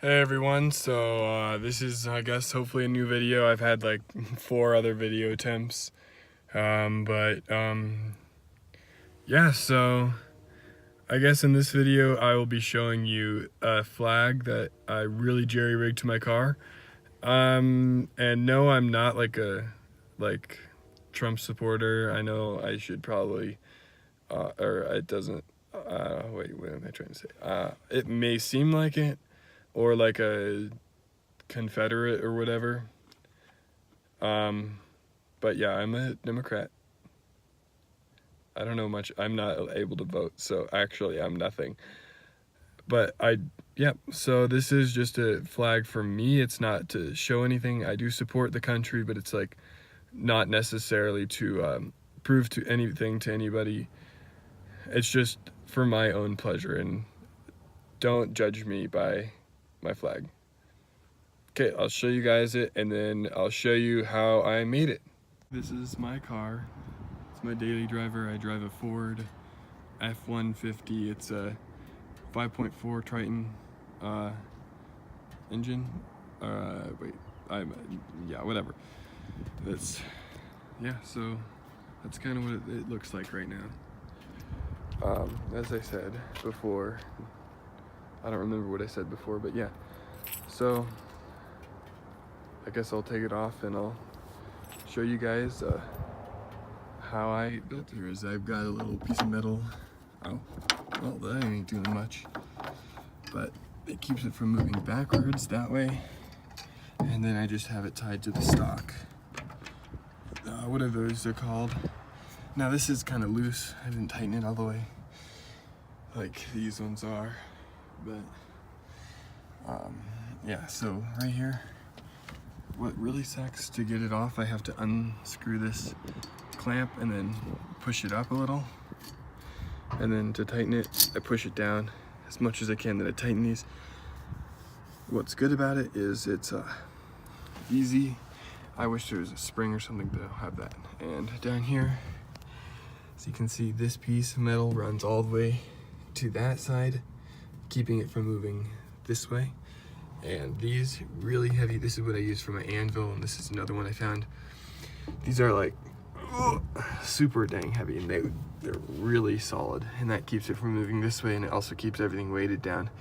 Hey everyone, so this is, I guess, hopefully a new video. I've had like 4 other video attempts, yeah, so I guess in this video I will be showing you a flag that I really jerry-rigged to my car. And no, I'm not like a Trump supporter. I know I should probably, or it doesn't, wait, what am I trying to say? It may seem like it, or like a Confederate or whatever. But yeah, I'm a Democrat. I don't know much. I'm not able to vote, so actually I'm nothing. But yeah, so this is just a flag for me. It's not to show anything. I do support the country, but it's like not necessarily to prove to anything to anybody. It's just for my own pleasure, and don't judge me by my flag. Okay, I'll show you guys it, and then I'll show you how I made it. This is my car. It's my daily driver. I drive a Ford F-150. It's a 5.4 Triton engine. Yeah, whatever. So that's kind of what it looks like right now. As I said before, I don't remember what I said before, but yeah. So I guess I'll take it off and I'll show you guys how I built it. I've got a little piece of metal. Oh, well, that ain't doing much, but it keeps it from moving backwards that way. And then I just have it tied to the stock. What are those they're called? Now this is kind of loose. I didn't tighten it all the way like these ones are, but yeah, so right here, what really sucks to get it off, I have to unscrew this clamp and then push it up a little, and then to tighten it I push it down as much as I can, then I tighten these. What's good about it is it's easy. I wish there was a spring or something to have that. And down here, as you can see, this piece of metal runs all the way to that side, keeping it from moving this way. And these really heavy, this is what I use for my anvil, and this is another one I found. These are like super dang heavy, and they're really solid, and that keeps it from moving this way, and it also keeps everything weighted down.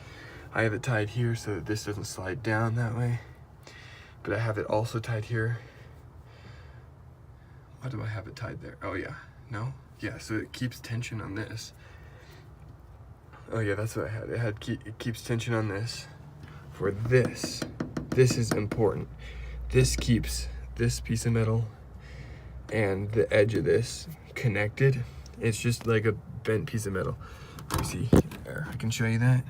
I have it tied here so that this doesn't slide down that way, but I have it also tied here. Why do I have it tied there? Oh yeah, no? Yeah, so it keeps tension on this. Oh yeah, that's what I had. It keeps tension on this. For this is important. This keeps this piece of metal and the edge of this connected. It's just like a bent piece of metal. Let me see there, I can show you that.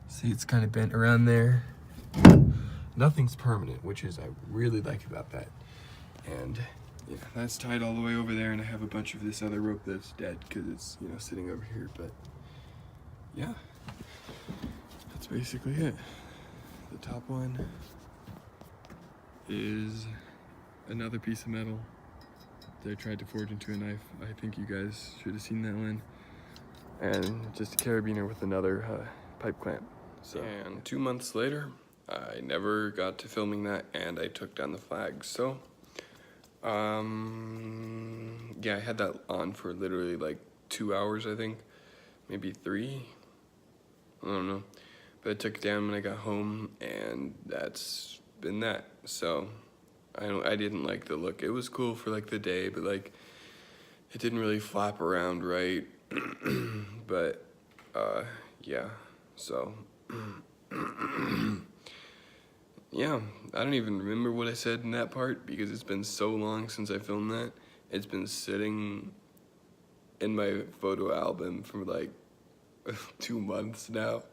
See, it's kind of bent around there. Nothing's permanent, which is I really like about that. And yeah, that's tied all the way over there, and I have a bunch of this other rope that's dead because it's, you know, sitting over here. But yeah, that's basically it. The top one is another piece of metal that I tried to forge into a knife. I think you guys should have seen that one. And just a carabiner with another pipe clamp. So, and 2 months later, I never got to filming that, and I took down the flag. So, yeah, I had that on for literally like 2 hours, I think, maybe 3. I don't know. But I took it down when I got home, and that's been that. So I didn't like the look. It was cool for like the day, but like it didn't really flap around right. But yeah, so yeah, I don't even remember what I said in that part because it's been so long since I filmed that. It's been sitting in my photo album for like 2 months now.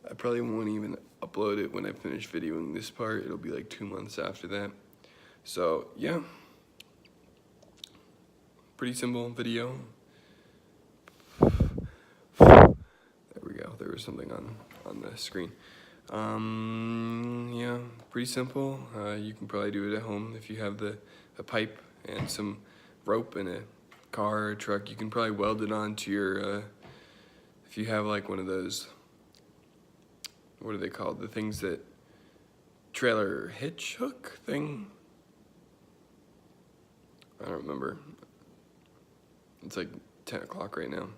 I probably won't even upload it when I finish videoing this part. It'll be like 2 months after that. So yeah, pretty simple video. There we go, there was something on the screen. Yeah, pretty simple. You can probably do it at home if you have a pipe and some rope and a car or a truck. You can probably weld it onto your, if you have like one of those what are they called? The things that trailer hitch hook thing? I don't remember. It's like 10 o'clock right now.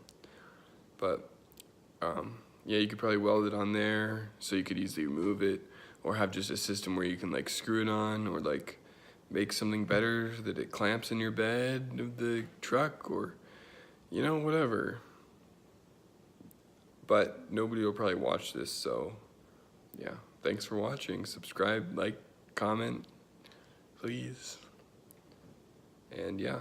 But yeah, you could probably weld it on there so you could easily remove it, or have just a system where you can like screw it on, or like make something better that it clamps in your bed of the truck, or you know, whatever. But nobody will probably watch this, so yeah. Thanks for watching. Subscribe, like, comment, please. And yeah.